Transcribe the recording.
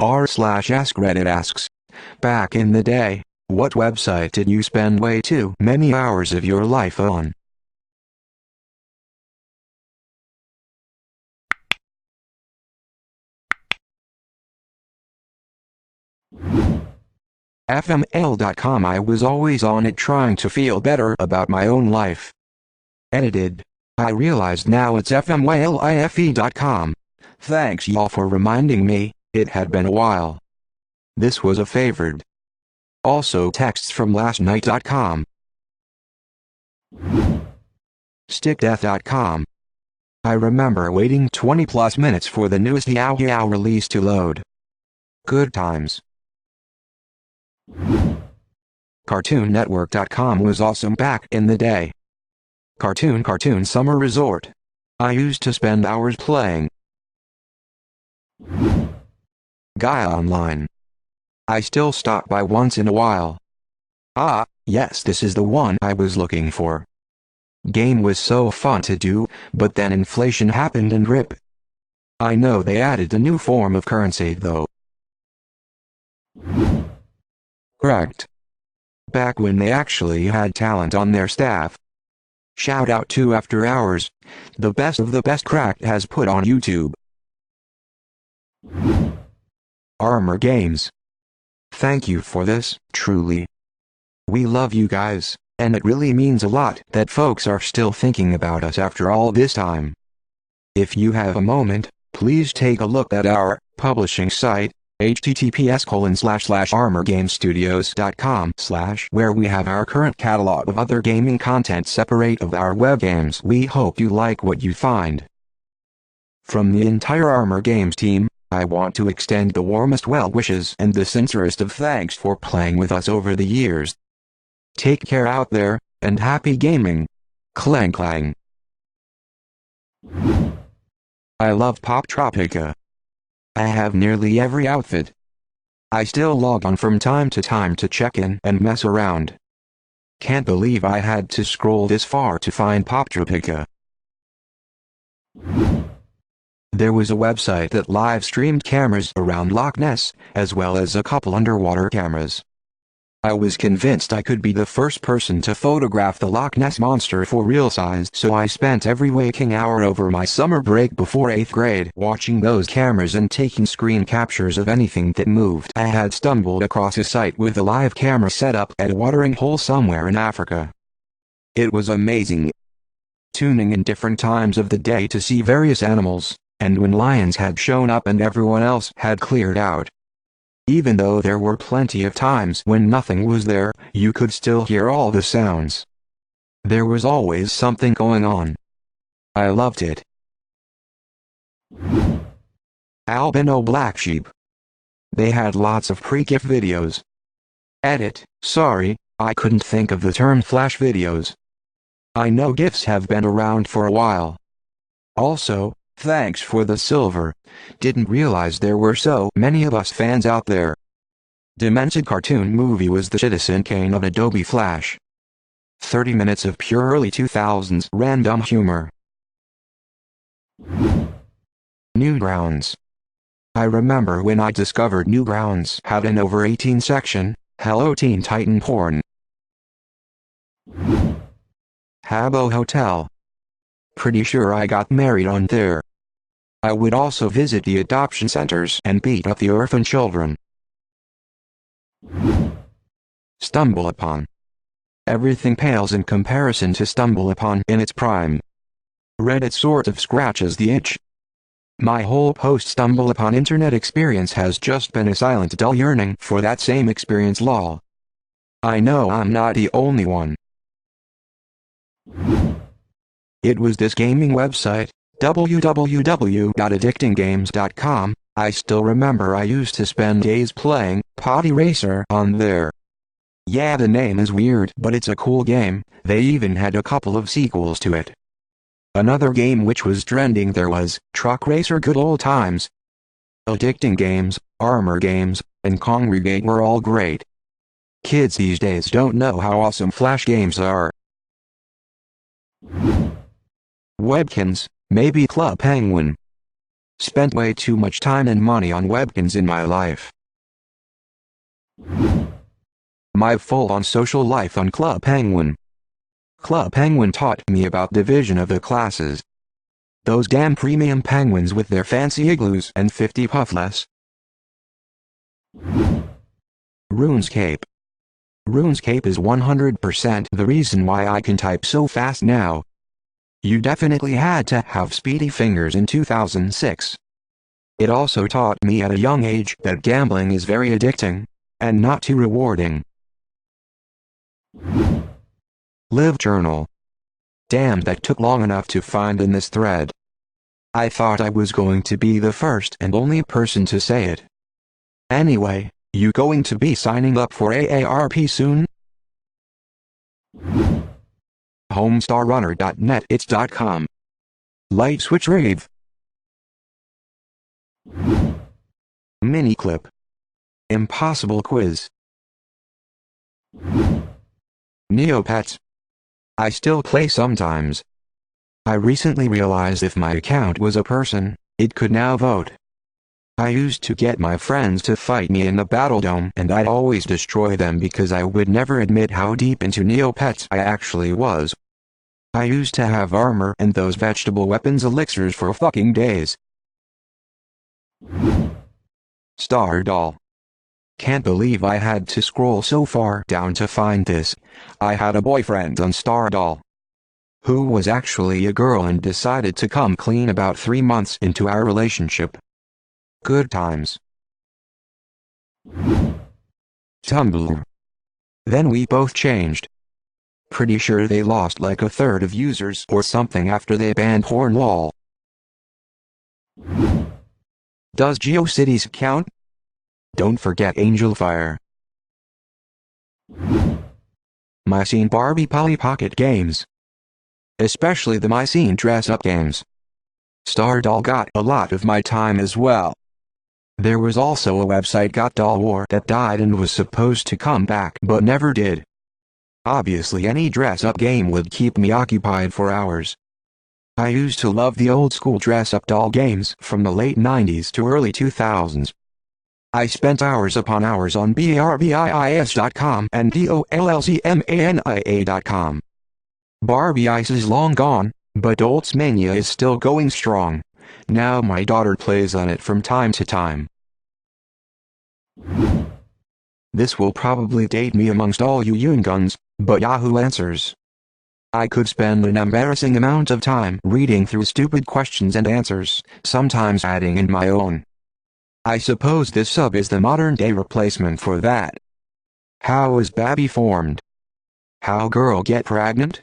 r/AskReddit asks, back in the day, what website did you spend way too many hours of your life on? fml.com. I was always on it trying to feel better about my own life. Edited. I realized now it's fmylife.com. Thanks y'all for reminding me, it had been a while. This was a favored. Also texts from lastnight.com. stickdeath.com. I remember waiting 20 plus minutes for the newest Yow Yow release to load. Good times. CartoonNetwork.com was awesome back in the day. Cartoon Summer Resort. I used to spend hours playing. Gaia Online. I still stop by once in a while. Ah, yes, this is the one I was looking for. Game was so fun to do, but then inflation happened and rip. I know they added a new form of currency though. Correct. Back when they actually had talent on their staff. Shout out to After Hours, the best of the best Cracked has put on YouTube. Armor Games. Thank you for this, truly. We love you guys, and it really means a lot that folks are still thinking about us after all this time. If you have a moment, please take a look at our publishing site, https://armorgamestudios.com/ where we have our current catalog of other gaming content separate of our web games. We hope you like what you find. From the entire Armor Games team, I want to extend the warmest well wishes and the sincerest of thanks for playing with us over the years. Take care out there, and happy gaming. Clang clang. I love Pop Tropica. I have nearly every outfit. I still log on from time to time to check in and mess around. Can't believe I had to scroll this far to find Pop Tropica. There was a website that live streamed cameras around Loch Ness, as well as a couple underwater cameras. I was convinced I could be the first person to photograph the Loch Ness monster for real size, so I spent every waking hour over my summer break before 8th grade watching those cameras and taking screen captures of anything that moved. I had stumbled across a site with a live camera set up at a watering hole somewhere in Africa. It was amazing. Tuning in different times of the day to see various animals, and when lions had shown up and everyone else had cleared out. Even though there were plenty of times when nothing was there, you could still hear all the sounds. There was always something going on. I loved it. Albino Black Sheep. They had lots of pre-GIF videos. Edit, sorry, I couldn't think of the term flash videos. I know GIFs have been around for a while. Also, thanks for the silver. Didn't realize there were so many of us fans out there. Demented Cartoon Movie was the Citizen Kane of Adobe Flash. 30 minutes of pure early 2000s random humor. Newgrounds. I remember when I discovered Newgrounds had an over 18 section, Hello Teen Titan porn. Habbo Hotel. Pretty sure I got married on there. I would also visit the adoption centers and beat up the orphan children. Stumble Upon. Everything pales in comparison to Stumble Upon in its prime. Reddit sort of scratches the itch. My whole post-Stumble Upon internet experience has just been a silent dull yearning for that same experience lol. I know I'm not the only one. It was this gaming website, www.addictinggames.com, I still remember I used to spend days playing Potty Racer on there. Yeah, the name is weird, but it's a cool game. They even had a couple of sequels to it. Another game which was trending there was Truck Racer Good Old Times. Addicting Games, Armor Games, and Congregate were all great. Kids these days don't know how awesome Flash games are. Webkinz, maybe Club Penguin. Spent way too much time and money on webkinz in my life. My full-on social life on Club Penguin. Club Penguin taught me about division of the classes. Those damn premium penguins with their fancy igloos and 50 puffless. RuneScape. RuneScape is 100% the reason why I can type so fast now. You definitely had to have speedy fingers in 2006. It also taught me at a young age that gambling is very addicting, and not too rewarding. LiveJournal. Damn, that took long enough to find in this thread. I thought I was going to be the first and only person to say it. Anyway, you going to be signing up for AARP soon? Homestarrunner.net it's.com. Light switch rave. Miniclip. Impossible quiz. Neopets. I still play sometimes. I recently realized if my account was a person, it could now vote. I used to get my friends to fight me in the battle dome and I'd always destroy them because I would never admit how deep into neopets I actually was. I used to have armor and those vegetable weapons elixirs for fucking days. Stardoll. Can't believe I had to scroll so far down to find this. I had a boyfriend on Stardoll, who was actually a girl and decided to come clean about 3 months into our relationship. Good times. Tumblr. Then we both changed. Pretty sure they lost like 1/3 of users or something after they banned Hornwall. Does GeoCities count? Don't forget Angelfire. My Scene Barbie Polly Pocket games. Especially the My Scene dress-up games. Stardoll got a lot of my time as well. There was also a website got Doll War that died and was supposed to come back but never did. Obviously any dress-up game would keep me occupied for hours. I used to love the old school dress-up doll games from the late 90s to early 2000s. I spent hours upon hours on barbiis.com and dollzmania.com. Barbie Ice is long gone, but Doltsmania is still going strong. Now my daughter plays on it from time to time. This will probably date me amongst all you younguns, but Yahoo Answers. I could spend an embarrassing amount of time reading through stupid questions and answers, sometimes adding in my own. I suppose this sub is the modern-day replacement for that. How is Babby formed? How girl get pregnant?